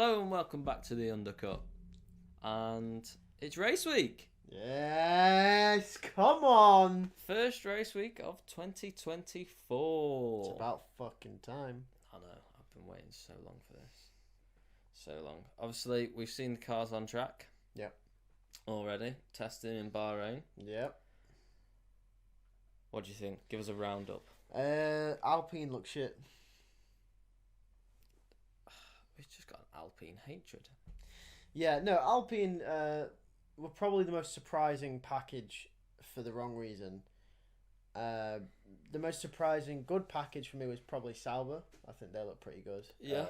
Hello and welcome back to the Undercut. And it's race week. Yes, come on. First race week of 2024. It's about fucking time. I know, I've been waiting so long for this. So long. Obviously, we've seen the cars on track. Yep. Already. Testing in Bahrain. Yep. What do you think? Give us a roundup. Alpine looks shit. We've just got an Alpine hatred. Yeah, no, Alpine were probably the most surprising package for the wrong reason. The most surprising good package for me was probably Sauber. I think they look pretty good. Yeah.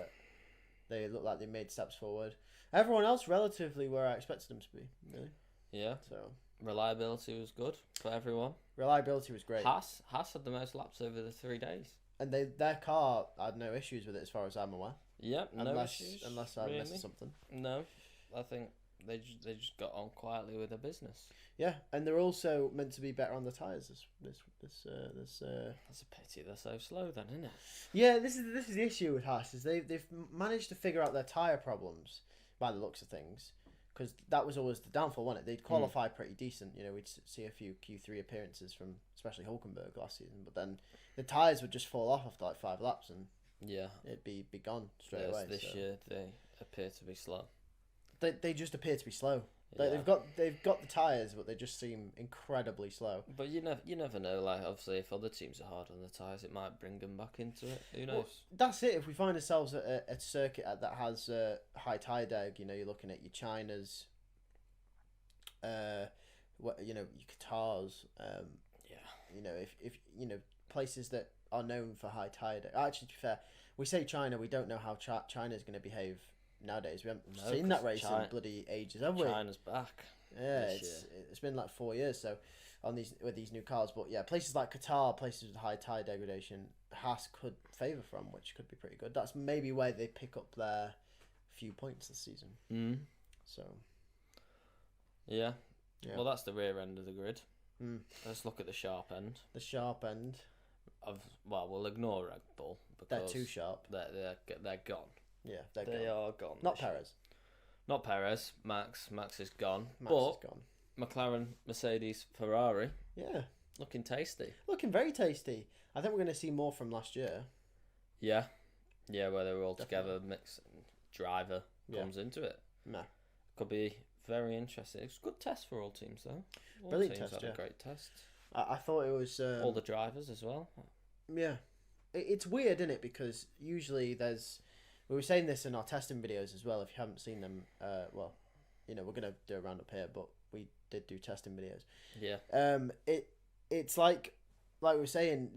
They look like they made steps forward. Everyone else relatively where I expected them to be, really. Yeah. So Reliability was good for everyone. reliability was great. Haas had the most laps over the 3 days. And their car had no issues with it as far as I'm aware. Yep, no issues. Unless I missed something. No, I think they just got on quietly with their business. Yeah, and they're also meant to be better on the tyres. This. That's a pity they're so slow, then, isn't it? Yeah, this is the issue with Haas is they've managed to figure out their tyre problems by the looks of things, because that was always the downfall, wasn't it? They'd qualify pretty decent. You know, we'd see a few Q3 appearances from especially Hulkenberg last season, but then the tyres would just fall off after like 5 laps and Yeah, it'd be gone straight away. this year they appear to be slow. They just appear to be slow. Yeah. They've got the tyres, but they just seem incredibly slow. But you never know. Like, obviously, if other teams are hard on the tyres, it might bring them back into it. Who knows? Well, that's it. If we find ourselves at a circuit that has high tyre deg, you know, you're looking at your Chinas, your Qatars. Yeah. You know, if you know places that are known for high tyre deg. Actually, to be fair, we say China, we don't know how China is going to behave nowadays. We haven't seen that race in bloody ages, have we? China's back. Yeah, it's been like 4 years so on these new cars, but yeah, places like Qatar, places with high tyre degradation, Haas could favour from, which could be pretty good. That's maybe where they pick up their few points this season. So Yeah. Well, that's the rear end of the grid. Let's look at the sharp end. The sharp end. We'll ignore Red Bull because They're too sharp. They're gone. Yeah, They are gone. Not Perez. Not Perez. Max is gone. Max is gone. McLaren, Mercedes, Ferrari. Yeah. Looking tasty. Looking very tasty. I think we're going to see more from last year. Yeah. Yeah, where they were all together, mix driver comes into it. No. Could be very interesting. It's a good test for all teams, though. All Brilliant teams test, had yeah. a great test. I thought it was... all the drivers as well. Yeah. It's weird, isn't it? Because usually there's... We were saying this in our testing videos as well. If you haven't seen them, we're going to do a roundup here, but we did do testing videos. Yeah. It's like we were saying,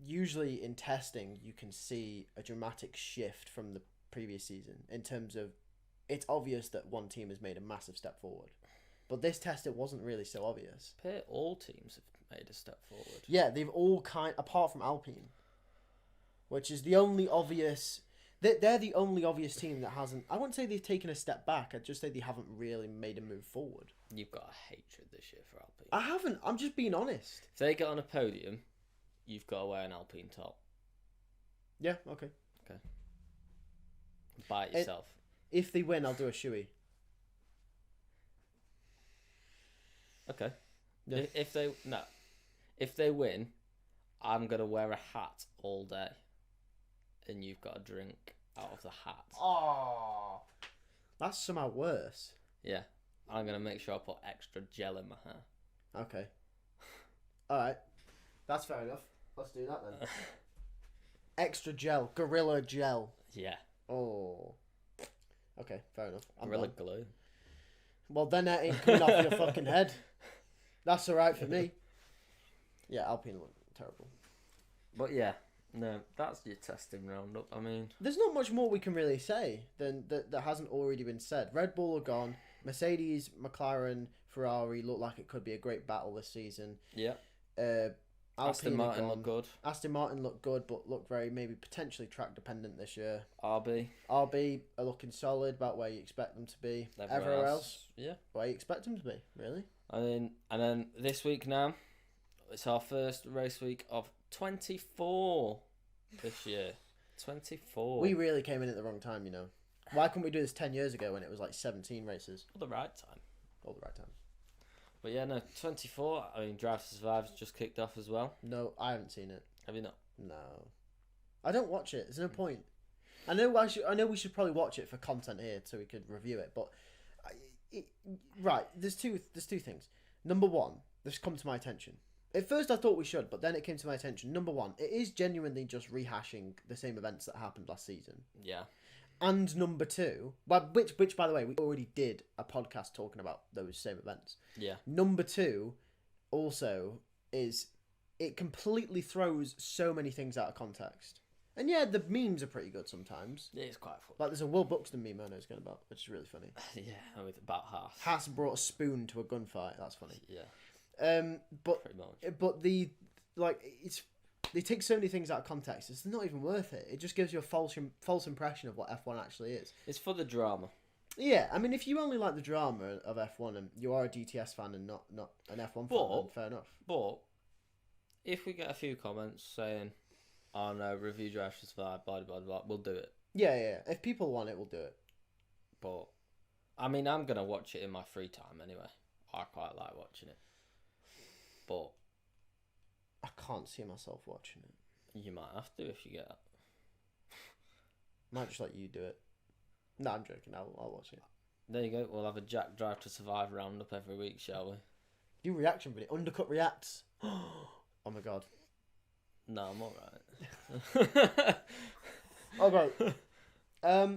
usually in testing, you can see a dramatic shift from the previous season in terms of it's obvious that one team has made a massive step forward. But this test, it wasn't really so obvious. All teams have made a step forward. Yeah, they've all apart from Alpine, which is the only obvious... They're the only obvious team that hasn't... I wouldn't say they've taken a step back. I'd just say they haven't really made a move forward. You've got a hatred this year for Alpine. I haven't. I'm just being honest. If they get on a podium, you've got to wear an Alpine top. Yeah, okay. Buy it yourself. If they win, I'll do a shoey. Okay. Yeah. If they win, I'm going to wear a hat all day. And you've got to drink out of the hat. Oh, that's somehow worse. Yeah. I'm going to make sure I put extra gel in my hair. Okay. Alright. That's fair enough. Let's do that then. Extra gel. Gorilla gel. Yeah. Oh. Okay, fair enough. Gorilla glue. Well, then that ain't coming off your fucking head. That's alright for me. Yeah, Alpine look terrible. But yeah. No, that's your testing roundup. I mean, there's not much more we can really say than that hasn't already been said. Red Bull are gone. Mercedes, McLaren, Ferrari look like it could be a great battle this season. Yeah. Aston Martin look good. Aston Martin look good, but look very maybe potentially track dependent this year. RB are looking solid, about where you expect them to be. Everywhere else, yeah, where you expect them to be, really. And then this week now, it's our first race week of 24 this year. 24. We really came in at the wrong time, you know. Why couldn't we do this 10 years ago when it was like 17 races? All the right time. All the right time. But yeah, no, 24. I mean, Drive to Survive's just kicked off as well. No, I haven't seen it. Have you not? No, I don't watch it. There's no point. I know we should probably watch it for content here so we could review it. But right, there's two things. Number one, this come to my attention. At first, I thought we should, but then it came to my attention. Number one, it is genuinely just rehashing the same events that happened last season. Yeah. And number two, which by the way, we already did a podcast talking about those same events. Yeah. Number two, also, is it completely throws so many things out of context. And yeah, the memes are pretty good sometimes. It is quite fun. Like there's a Will Buxton meme I know is going about, which is really funny. Yeah, with about half. Haas brought a spoon to a gunfight. That's funny. Yeah. But pretty much. But they take so many things out of context. It's not even worth it. It just gives you a false impression of what F1 actually is. It's for the drama. Yeah, I mean, if you only like the drama of F1 and you are a DTS fan and not an F1 fan, then fair enough. But if we get a few comments saying, "Oh no, review Drive to Survive, blah blah blah," we'll do it. Yeah. If people want it, we'll do it. But I mean, I'm gonna watch it in my free time anyway. I quite like watching it. But I can't see myself watching it. You might have to if you get. Might just let you do it. No, I'm joking. I'll watch it. There you go. We'll have a Jack Drive to Survive roundup every week, shall we? Do reaction video. Undercut reacts. Oh my god. No, I'm alright. Okay.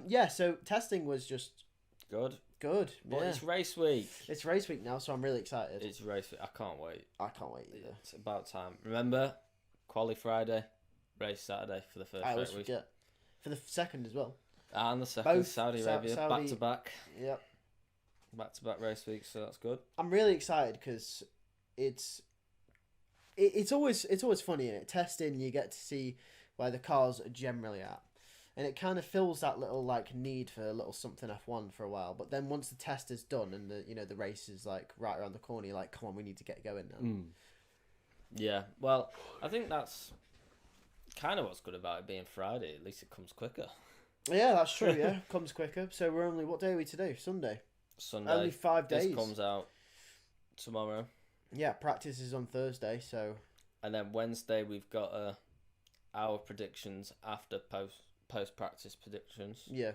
Yeah, so testing was just good. But yeah. it's race week. It's race week now, so I'm really excited. It's race week. I can't wait. I can't wait either. It's about time. Remember, quali Friday, race Saturday for the first I always race week. forget. For the second as well. And the second, Both Saudi Arabia, back to back. Yep. Back to back race week, so that's good. I'm really excited because it's always funny in it. Testing, you get to see where the cars are generally at. And it kind of fills that little like need for a little something F1 for a while. But then once the test is done and the race is like right around the corner, you're like, come on, we need to get going now. Yeah, well, I think that's kind of what's good about it being Friday. At least it comes quicker. Yeah, that's true. Yeah, comes quicker. So we're only, what day are we today? Sunday. Only 5 days. This comes out tomorrow. Yeah, practice is on Thursday. So. And then Wednesday we've got our predictions after post practice predictions. Yeah.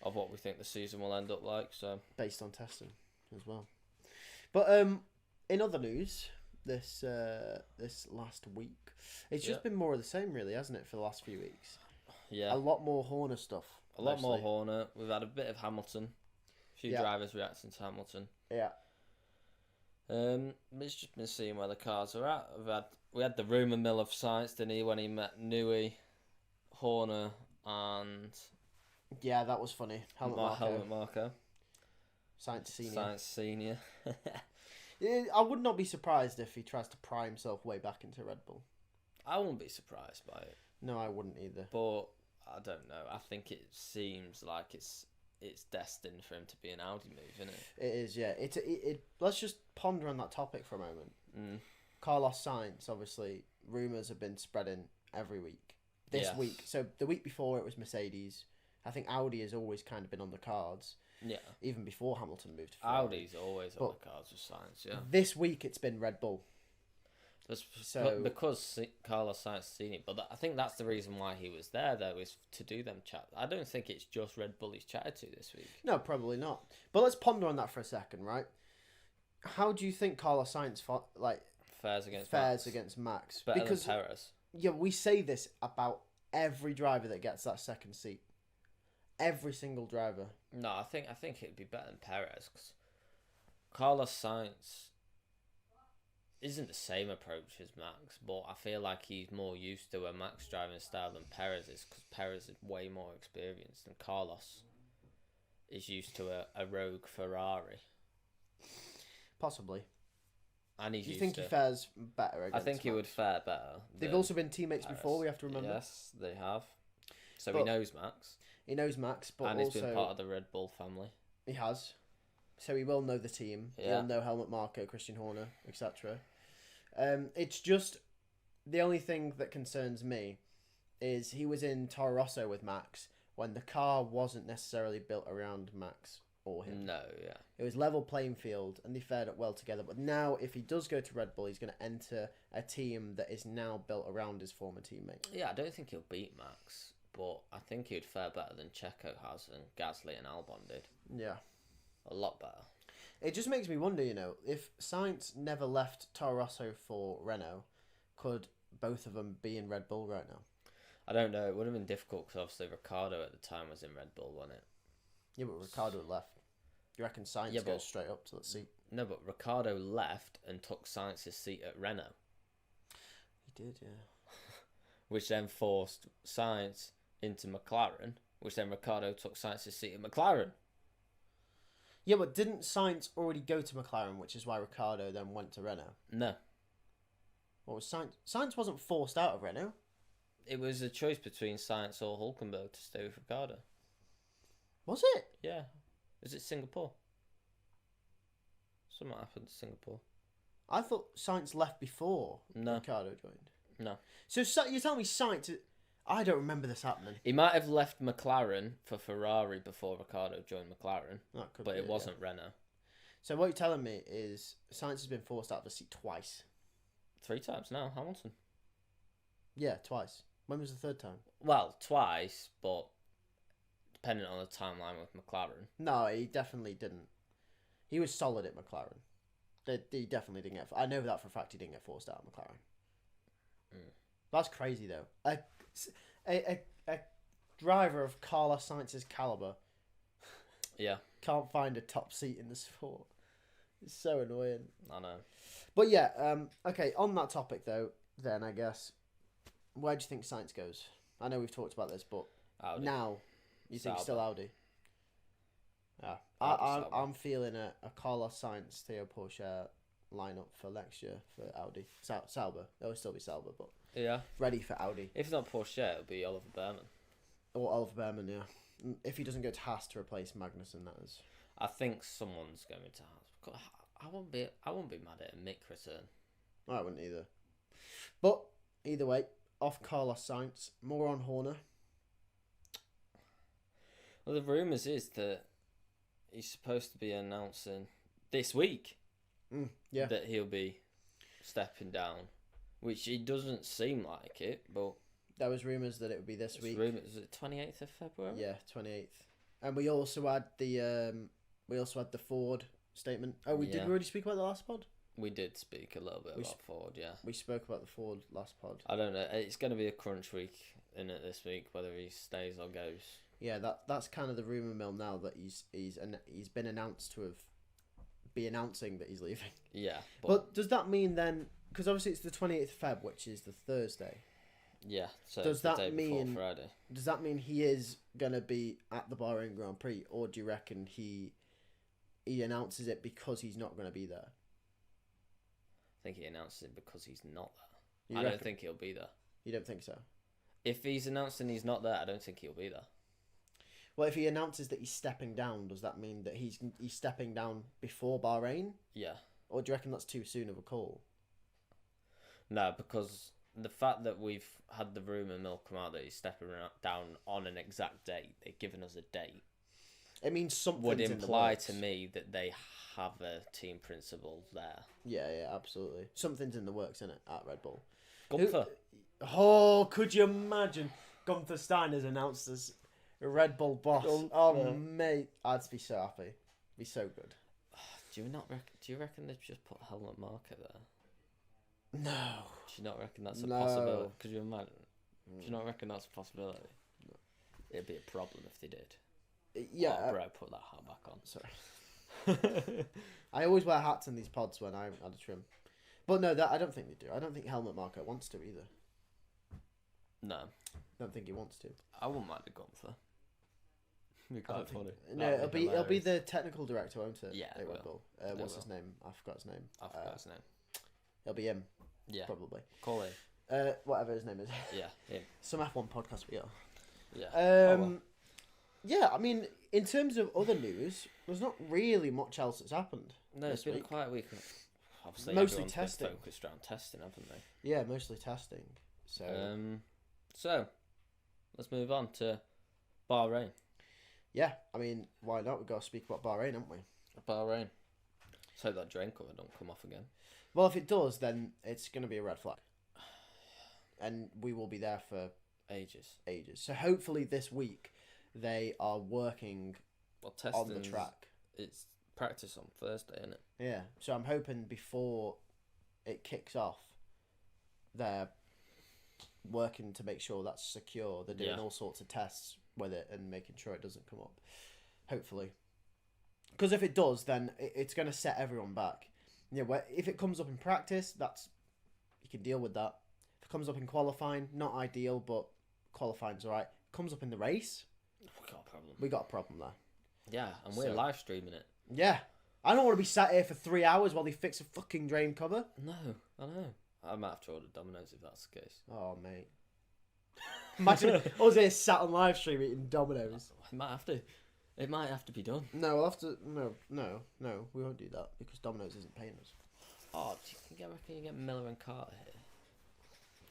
Of what we think the season will end up like. So based on testing as well. But in other news, this last week, it's just been more of the same, really, hasn't it, for the last few weeks? Yeah. A lot more Horner stuff. A lot more Horner. We've had a bit of Hamilton. A few drivers reacting to Hamilton. Yeah. It's just been seeing where the cars are at. We had the rumour mill of science, didn't he, when he met Newey, Horner, and yeah, that was funny. Helmut Marko. Science Senior. Yeah, I would not be surprised if he tries to pry himself way back into Red Bull. I wouldn't be surprised by it. No, I wouldn't either. But I don't know. I think it seems like it's destined for him to be an Audi move, isn't it? It is, yeah. Let's just ponder on that topic for a moment. Carlos Sainz, obviously, rumours have been spreading every week. This week. So the week before it was Mercedes. I think Audi has always kind of been on the cards. Yeah. Even before Hamilton moved to Ferrari. Audi's always on the cards with Sainz, yeah. This week it's been Red Bull. Because Carlos Sainz seen it, but I think that's the reason why he was there, though, is to do them chat. I don't think it's just Red Bull he's chatted to this week. No, probably not. But let's ponder on that for a second, right? How do you think Carlos Sainz fares against Max? Better than Perez. Yeah, we say this about every driver that gets that second seat. Every single driver. No, I think it'd be better than Perez, because Carlos Sainz isn't the same approach as Max, but I feel like he's more used to a Max driving style than Perez is, because Perez is way more experienced, and Carlos is used to a rogue Ferrari. Possibly. And he's Do you think he fares better against I think Max? he would fare better. They've also been teammates before, we have to remember. Yes, they have. So he knows Max. He knows Max, but and also... he's been part of the Red Bull family. He has. So he will know the team. Yeah. He'll know Helmut Marko, Christian Horner, etc. It's just... The only thing that concerns me is he was in Toro Rosso with Max when the car wasn't necessarily built around Max or him. No, yeah. It was level playing field, and they fared up well together. But now, if he does go to Red Bull, he's going to enter a team that is now built around his former teammate. Yeah, I don't think he'll beat Max, but I think he'd fare better than Checo has and Gasly and Albon did. Yeah. A lot better. It just makes me wonder, if Sainz never left Toro Rosso for Renault, could both of them be in Red Bull right now? I don't know. It would have been difficult because obviously Ricciardo at the time was in Red Bull, wasn't it? Yeah, but Ricciardo left. You reckon Sainz goes straight up to the seat? No, but Ricciardo left and took Sainz's seat at Renault. He did, yeah. Which then forced Sainz into McLaren, which then Ricciardo took Sainz's seat at McLaren. Yeah, but didn't Sainz already go to McLaren, which is why Ricciardo then went to Renault? No. What was Sainz? Sainz wasn't forced out of Renault. It was a choice between Sainz or Hülkenberg to stay with Ricciardo. Was it? Yeah. Is it Singapore? Something happened to Singapore. I thought Sainz left before Ricciardo joined. No. So you're telling me Sainz... I don't remember this happening. He might have left McLaren for Ferrari before Ricciardo joined McLaren, but it wasn't Renault. So what you're telling me is Sainz has been forced out of the seat twice. 3 times now, Hamilton. Yeah, twice. When was the third time? Well, twice, but depending on the timeline with McLaren. No, he definitely didn't. He was solid at McLaren. He definitely didn't get... I know that for a fact he didn't get forced out of McLaren. That's crazy, though. A driver of Carlos Sainz's caliber can't find a top seat in the sport. It's so annoying. I know. But yeah, okay, on that topic, though, then I guess, where do you think Sainz goes? I know we've talked about this, but Audi. now you think still Audi? Yeah. I'm feeling a Carlos Sainz, Theo Pourchaire lineup for next year for Audi. Sauber. There'll still be Sauber, but ready for Audi. If not Porsche, it'll be Oliver Behrman. Or Oliver Behrman, yeah. If he doesn't go to Haas to replace Magnussen, that is. I think someone's going to Haas. I won't be mad at a Mick return. I wouldn't either. But either way, off Carlos Sainz, more on Horner. Well, the rumours is that he's supposed to be announcing this week that he'll be stepping down, which it doesn't seem like it, but there was rumours that it would be this week. Rumours, is it 28th of February? Yeah, 28th. And we also had the Ford statement. Oh, did we already speak about the last pod? We did speak a little bit about Ford, yeah. We spoke about the Ford last pod. I don't know. It's going to be a crunch week in it this week, whether he stays or goes. Yeah, that's kind of the rumour mill now, that he's been announced to be announcing that he's leaving. Yeah. But does that mean then, because obviously it's the 28th of Feb, which is the Thursday. Yeah, so does the that day mean before Friday. Does that mean he is going to be at the Bahrain Grand Prix, or do you reckon he announces it because he's not going to be there? I think he announces it because he's not there. I don't think he'll be there. You don't think so? If he's announcing he's not there, I don't think he'll be there. Well, if he announces that he's stepping down, does that mean that he's stepping down before Bahrain? Yeah. Or do you reckon that's too soon of a call? No, because the fact that we've had the rumour mill come out that he's stepping down on an exact date, they've given us a date. It means something would imply to me that they have a team principal there. Yeah, absolutely. Something's in the works, isn't it, at Red Bull? Gunther. Could you imagine Gunther Steiner's announced as a Red Bull boss? Gunther. Oh, mate. I'd be so happy. Be so good. Do you reckon they've just put Helmut Marko there? No. Do you not reckon that's a possibility? Could you imagine? Do you not reckon that's a possibility? No. It'd be a problem if they did. Yeah. Oh, bro, put that hat back on. Sorry. I always wear hats in these pods when I'm at a trim. But no, I don't think they do. I don't think Helmut Marko wants to either. No. I don't think he wants to. I wouldn't mind a Gunther. No, it'll be the technical director, won't it? Yeah, at Red Bull. What's his name? I forgot his name. It'll be him. Yeah, probably. Call him. Whatever his name is. Yeah, him. Some F1 podcast we are. Yeah. Yeah, I mean, in terms of other news, there's not really much else that's happened. No, it's been a quiet week. Obviously, mostly testing. Focused around testing, haven't they? Yeah, mostly testing. So, so let's move on to Bahrain. Yeah, I mean, why not? We've got to speak about Bahrain, haven't we? Bahrain. So that drain cover don't come off again. Well, if it does, then it's going to be a red flag. And we will be there for ages. So hopefully this week they are working on the track. It's practice on Thursday, isn't it? Yeah, so I'm hoping before it kicks off, they're working to make sure that's secure. They're doing all sorts of tests with it and making sure it doesn't come up. Hopefully. Because if it does, then it's going to set everyone back. Yeah, if it comes up in practice, you can deal with that. If it comes up in qualifying, not ideal, but qualifying's alright. Comes up in the race, we got a problem there. Yeah, and we're live streaming it. Yeah. I don't want to be sat here for 3 hours while they fix a fucking drain cover. No, I know. I might have to order Domino's if that's the case. Oh, mate. Imagine us here sat on live stream eating Domino's. It might have to. It might have to be done. No, we'll have to. No. We won't do that because Domino's isn't paying us. Oh, do you reckon you get Miller and Carter here?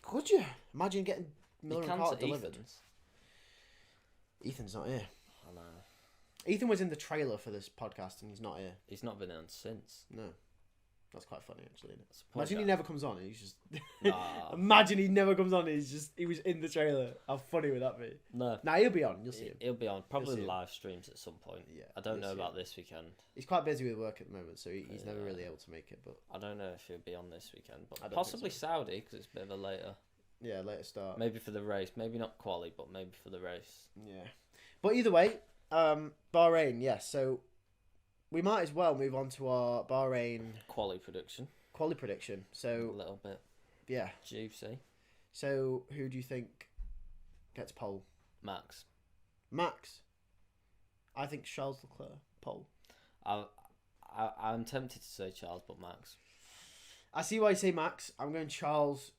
Could you? Imagine getting Miller and Carter delivered. Ethan's not here. I know. Ethan was in the trailer for this podcast and he's not here. He's not been on since. No. That's quite funny, actually. Isn't it? Imagine he never comes on and he's just... Nah. Imagine he never comes on and he was in the trailer. How funny would that be? No. Nah, he'll be on. You'll see him. He'll be on. Probably live streams at some point. Yeah. I don't know about this weekend. He's quite busy with work at the moment, so he's never really able to make it. But I don't know if he'll be on this weekend. But possibly Saudi, because it's a bit of a later... Yeah, later start. Maybe for the race. Maybe not quali, but maybe for the race. Yeah. But either way, Bahrain, yes. So we might as well move on to our Bahrain... Quali prediction. So... A little bit. Yeah. Juicy. So who do you think gets pole? Max. I think Charles Leclerc, pole. I'm tempted to say Charles, but Max. I see why you say Max. I'm going Charles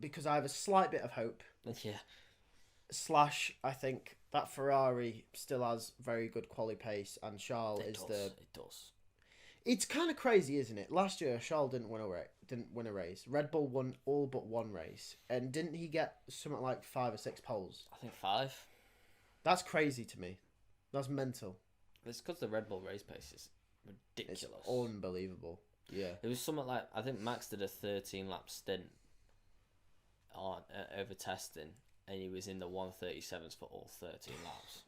because I have a slight bit of hope. Yeah. / I think that Ferrari still has very good quali pace, and Charles It does. It's kind of crazy, isn't it? Last year, Charles didn't win a race. Red Bull won all but one race, and didn't he get something like 5 or 6 poles? I think 5. That's crazy to me. That's mental. It's because the Red Bull race pace is ridiculous. It's unbelievable. Yeah. It was something like, I think Max did a 13-lap stint on over testing, and he was in the 137s for all 13 laps.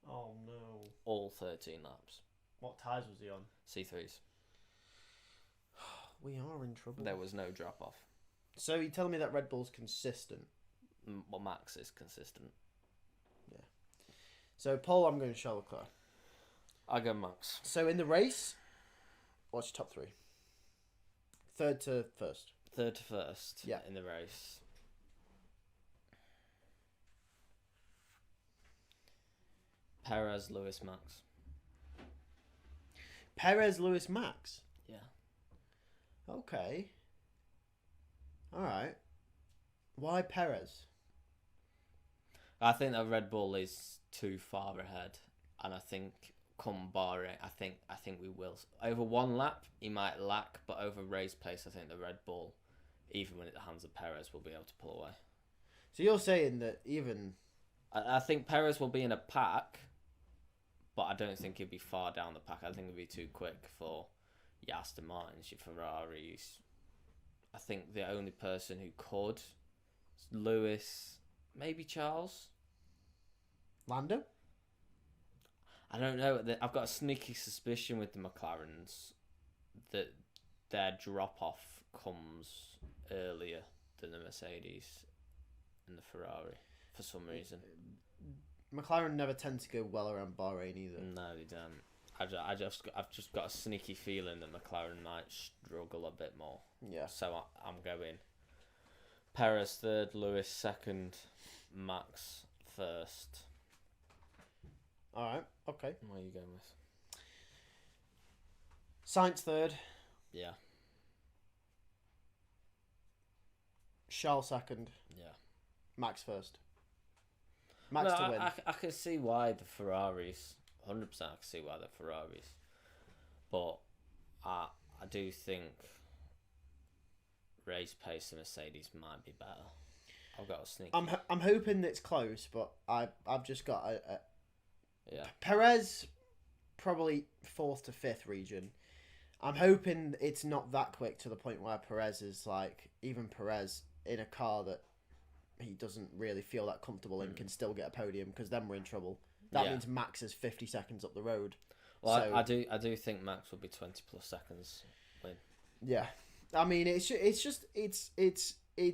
Oh no. All 13 laps. What tyres was he on? C3s. We are in trouble. There was no drop off. So you're telling me that Red Bull's consistent? Well, Max is consistent. Yeah. So pole, I'm going Charles Leclerc. I go Max. So in the race, what's your top 3? Third to first. Third to first. Yeah. In the race. Perez, Lewis, Max. Perez, Lewis, Max? Yeah. Okay. Alright. Why Perez? I think that Red Bull is too far ahead, and I think come Bahrain, I think we will. Over one lap, he might lack, but over race pace, I think the Red Bull, even when it's the hands of Perez, will be able to pull away. So you're saying that even... I think Perez will be in a pack, but I don't think he'll be far down the pack. I think he'll be too quick for your Aston Martins, your Ferraris. I think the only person who could is Lewis, maybe Charles. Lando? I don't know. I've got a sneaky suspicion with the McLarens that their drop-off comes earlier than the Mercedes and the Ferrari for some reason. McLaren never tend to go well around Bahrain either. No, they don't. I've just got a sneaky feeling that McLaren might struggle a bit more. Yeah. So I'm going Perez third, Lewis second, Max first. Alright, okay. What are you going with? Sainz third. Yeah. Charles second. Yeah. Max first. Max to win. I can see why the Ferraris, 100% I can see why the Ferraris. But I do think race pace the Mercedes might be better. I've got a sneaky. I'm hoping it's close, but I've just got a Yeah. Perez probably 4th to 5th region. I'm hoping it's not that quick to the point where Perez is like, even Perez in a car that he doesn't really feel that comfortable in can still get a podium, because then we're in trouble. That means Max is 50 seconds up the road. Well, so, I do think Max will be 20 plus seconds win. Yeah, I mean it's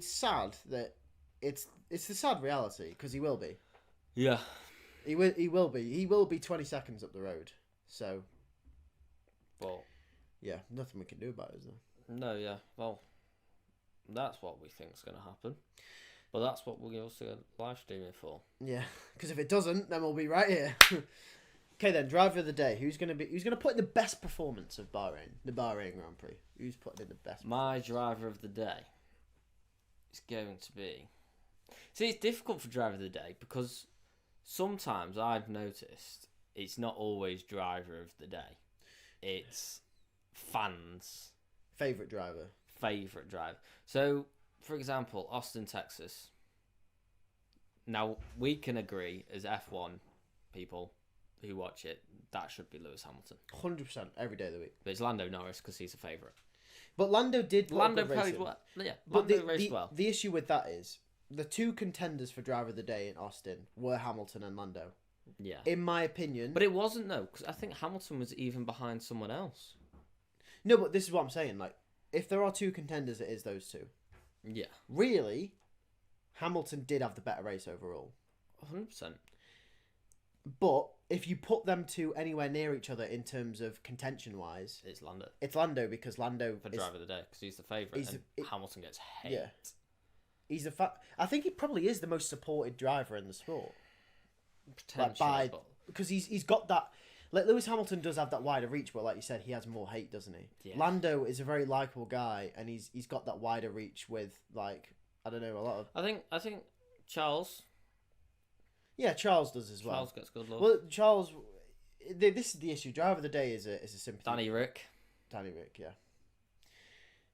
sad that it's the sad reality, because he will be. Yeah. He will be 20 seconds up the road. So. Well. Yeah, nothing we can do about it, is there? No, yeah. Well, that's what we think's going to happen. But that's what we're also live streaming for. Yeah, because if it doesn't, then we'll be right here. Okay, then driver of the day. Who's gonna put in the best performance of Bahrain, the Bahrain Grand Prix? Who's putting in the best? My driver of the day is going to be. See, it's difficult for driver of the day because sometimes I've noticed it's not always driver of the day. It's fans' Favorite driver. So, for example, Austin, Texas. Now, we can agree as F1 people who watch it, that should be Lewis Hamilton. 100% every day of the week. But it's Lando Norris because he's a favourite. But Lando did. Lando played well. Yeah, Lando raced well. The issue with that is the two contenders for driver of the day in Austin were Hamilton and Lando. Yeah. In my opinion. But it wasn't, though, because I think Hamilton was even behind someone else. No, but this is what I'm saying. Like, if there are two contenders, it is those two. Yeah. Really, Hamilton did have the better race overall. 100%. But if you put them two anywhere near each other in terms of contention-wise... It's Lando. It's Lando, because Lando... For driver of the day, because he's the favourite, and Hamilton gets hate. Yeah. He's I think he probably is the most supported driver in the sport. Potentially. Because he's got that... Like, Lewis Hamilton does have that wider reach, but like you said, he has more hate, doesn't he? Yeah. Lando is a very likeable guy, and he's got that wider reach with, like, I don't know, a lot of... I think Charles... Yeah, Charles does as well. Charles gets good love. Well, Charles... This is the issue. Driver of the day is a sympathy. Danny Rick, yeah.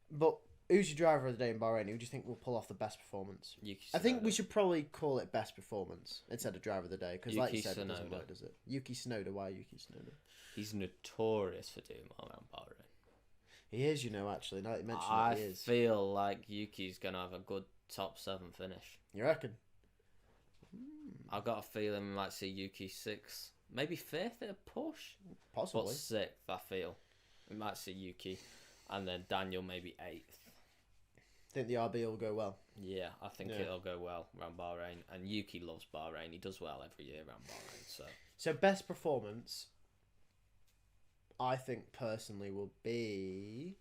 But who's your driver of the day in Bahrain? Who do you think will pull off the best performance? Yuki I think Tsunoda. we should probably call it best performance instead of driver of the day, because like you Yuki said, it doesn't Tsunoda. work, does it? Yuki Tsunoda. Why Yuki Tsunoda? He's notorious for doing well around Bahrain. He is, actually. Now that you mention I it, he is. feel like Yuki's going to have a good top 7 finish. You reckon? I've got a feeling we might see Yuki 6th, maybe 5th at a push. Possibly. But 6th, I feel. We might see Yuki, and then Daniel maybe 8th. Think the RB will go well. Yeah, I think it'll go well around Bahrain. And Yuki loves Bahrain. He does well every year around Bahrain. So best performance, I think personally will be...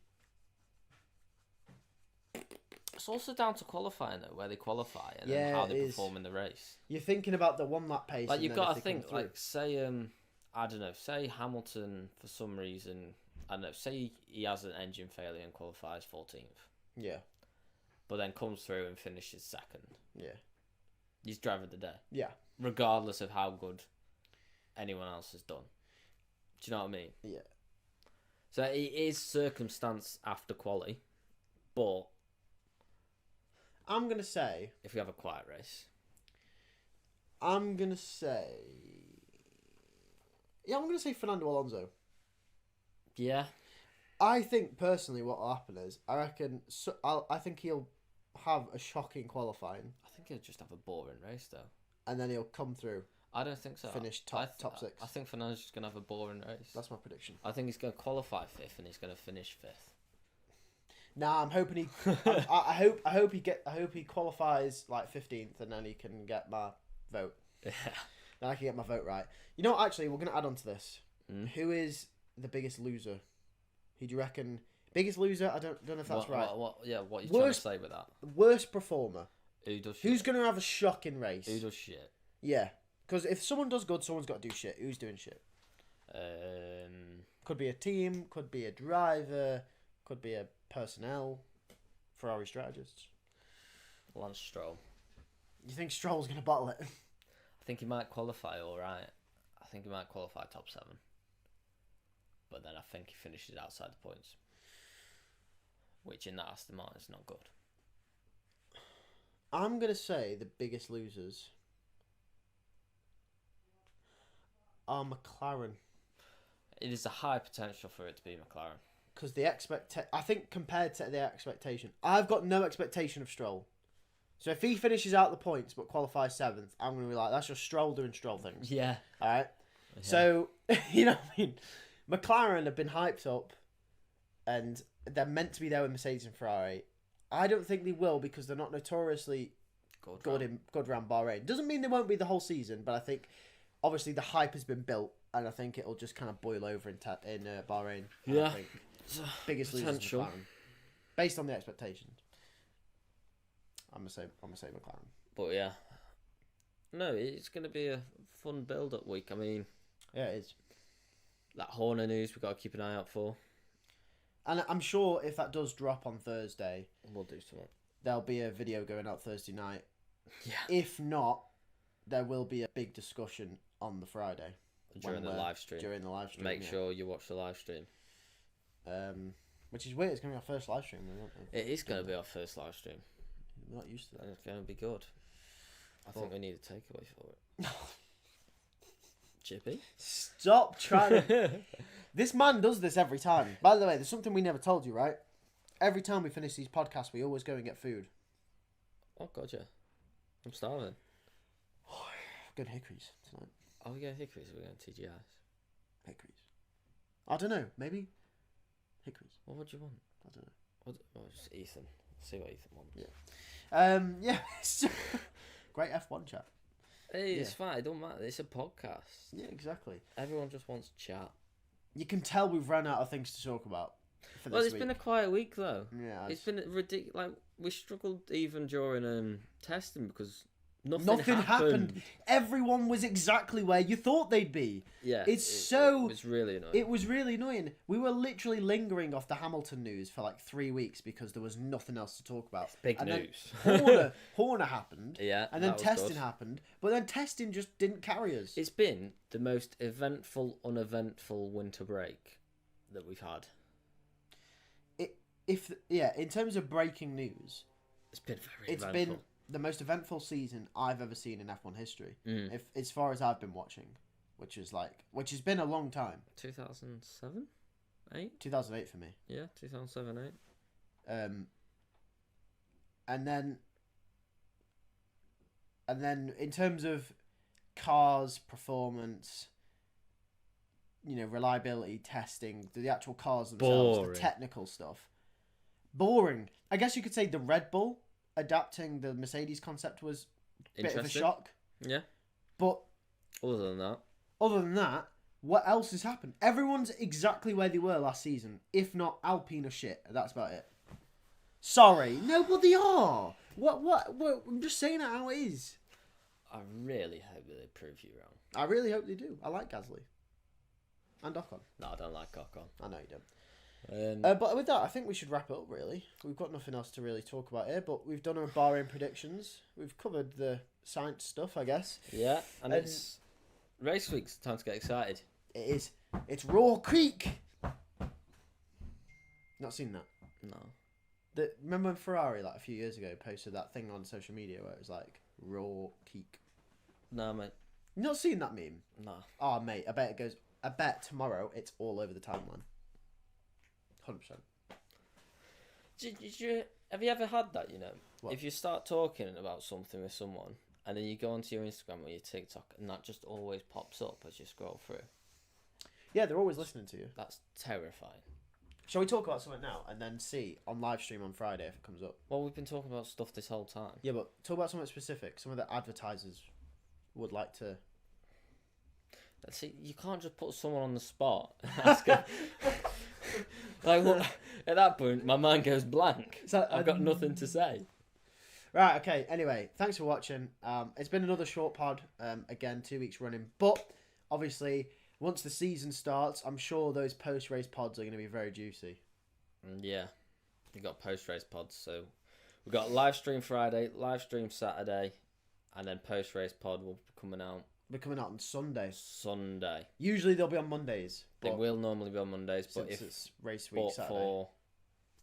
It's also down to qualifying, though, where they qualify and Yeah, then how it they is. perform in the race. You're thinking about the 1 lap pace. Like, and you've then got if to they come think, through. like, say, I don't know, say Hamilton, for some reason, I don't know, say he has an engine failure and qualifies 14th. Yeah. But then comes through and finishes 2nd. Yeah. He's driver of the day. Yeah. Regardless of how good anyone else has done. Do you know what I mean? Yeah. So it is circumstance after quali, but I'm going to say... if we have a quiet race. I'm going to say... Yeah, I'm going to say Fernando Alonso. Yeah. I think, personally, what will happen is, I reckon... I think he'll have a shocking qualifying. I think he'll just have a boring race, though. And then he'll come through. I don't think so. Finish top 6. I think Fernando's just going to have a boring race. That's my prediction. I think he's going to qualify 5th and he's going to finish 5th. Nah, I'm hoping he... I hope he qualifies, like, 15th, and then he can get my vote. Yeah. Then I can get my vote right. You know what, actually, we're going to add on to this. Who is the biggest loser? Who do you reckon... Biggest loser? I don't know if that's right. What are you trying to say with that? Worst performer. Who does shit? Who's going to have a shocking race? Who does shit? Yeah. Because if someone does good, someone's got to do shit. Who's doing shit? Could be a team, could be a driver, could be a personnel, Ferrari strategists. Lance Stroll. You think Stroll's going to bottle it? I think he might qualify all right. I think he might qualify top 7. But then I think he finishes outside the points. Which in that Aston Martin is not good. I'm going to say the biggest losers are McLaren. It is a high potential for it to be McLaren. Because I think compared to the expectation, I've got no expectation of Stroll. So if he finishes out the points but qualifies 7th, I'm going to be like, that's just Stroll doing Stroll things. Yeah. All right? Yeah. So, you know what I mean? McLaren have been hyped up and they're meant to be there with Mercedes and Ferrari. I don't think they will because they're not notoriously good around Bahrain. Doesn't mean they won't be the whole season, but I think obviously the hype has been built and I think it'll just kind of boil over in Bahrain. Yeah. I think biggest losers McLaren. Based on the expectations. I'm gonna say McLaren. But yeah. No, it's gonna be a fun build up week. I mean, yeah, it is. That Horner news we've got to keep an eye out for. And I'm sure if that does drop on Thursday, we'll do something. There'll be a video going out Thursday night. Yeah. If not, there will be a big discussion on the Friday. During the live stream. Make sure you watch the live stream. Which is weird. It's going to be our first live stream. It is going to be our first live stream. We're not used to that. And it's going to be good. I think we need a takeaway for it. Chippy? Stop trying to... This man does this every time. By the way, there's something we never told you, right? Every time we finish these podcasts, we always go and get food. Oh, God, yeah. I'm starving. Good hickories tonight. Are we going hickories or are we going TGIs? Hickories. I don't know. Maybe hickories. Well, what do you want? I don't know. Just Ethan. See what Ethan wants. Yeah. Yeah. Great F1 chat. Hey, it's fine. It don't matter. It's a podcast. Yeah, exactly. Everyone just wants chat. You can tell we've run out of things to talk about. Well, it's been a quiet week though. Yeah, it's been ridiculous. Like we struggled even during testing because nothing happened. Everyone was exactly where you thought they'd be. Yeah, it was really annoying. It was really annoying. We were literally lingering off the Hamilton news for like 3 weeks because there was nothing else to talk about. Big news. Horner happened. Yeah, and then testing happened, but then testing just didn't carry us. It's been the most eventful, uneventful winter break that we've had. In terms of breaking news, it's been very eventful. It's been the most eventful season I've ever seen in F1 history. If as far as I've been watching, which has been a long time. 2007, 8. 2008 for me. Yeah, 2007, 8. And then in terms of cars performance, reliability testing, the actual cars themselves, the technical stuff. Boring. I guess you could say the Red Bull adapting the Mercedes concept was a bit of a shock. Yeah. But other than that, what else has happened? Everyone's exactly where they were last season. If not, Alpine are shit. That's about it. Sorry. No, but they are. What? I'm just saying it how it is. I really hope that they prove you wrong. I really hope they do. I like Gasly. And Ocon. No, I don't like Ocon. I know you don't. But with that, I think we should wrap it up, really. We've got nothing else to really talk about here, but we've done our Bahrain predictions. We've covered the science stuff, I guess. Yeah, and it's race week. It's time to get excited. It is. It's Raw Creek. Not seen that? No. Remember when Ferrari, like a few years ago, posted that thing on social media where it was like, Raw Creek? No, mate. Not seen that meme? No. Oh, mate, I bet tomorrow it's all over the timeline. 100%. Have you ever had that, What? If you start talking about something with someone and then you go onto your Instagram or your TikTok and that just always pops up as you scroll through? Yeah, they're always listening to you. That's terrifying. Shall we talk about something now and then see on live stream on Friday if it comes up? Well, we've been talking about stuff this whole time. Yeah, but talk about something specific. Some of the advertisers would like to... See, you can't just put someone on the spot and ask them... Like, what? At that point, my mind goes blank. So, I've got nothing to say. Right, okay. Anyway, thanks for watching. It's been another short pod. Again, 2 weeks running. But, obviously, once the season starts, I'm sure those post-race pods are going to be very juicy. Yeah. We've got post-race pods. So, we've got live stream Friday, live stream Saturday, and then post-race pod will be coming out. They're coming out on Sunday. Usually they'll be on Mondays. They will normally be on Mondays, but if it's race week Saturday. For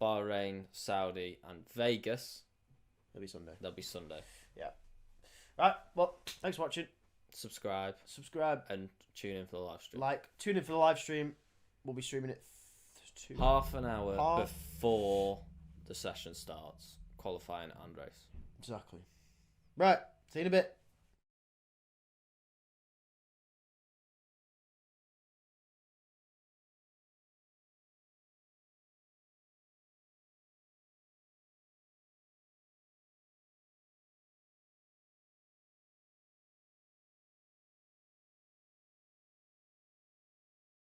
Bahrain, Saudi, and Vegas, It'll be Sunday. They'll be Sunday. Yeah. Right. Well, thanks for watching. Subscribe Subscribe. and tune in for the live stream. Tune in for the live stream. We'll be streaming it half an hour before the session starts. Qualifying and race. Exactly. Right. See you in a bit.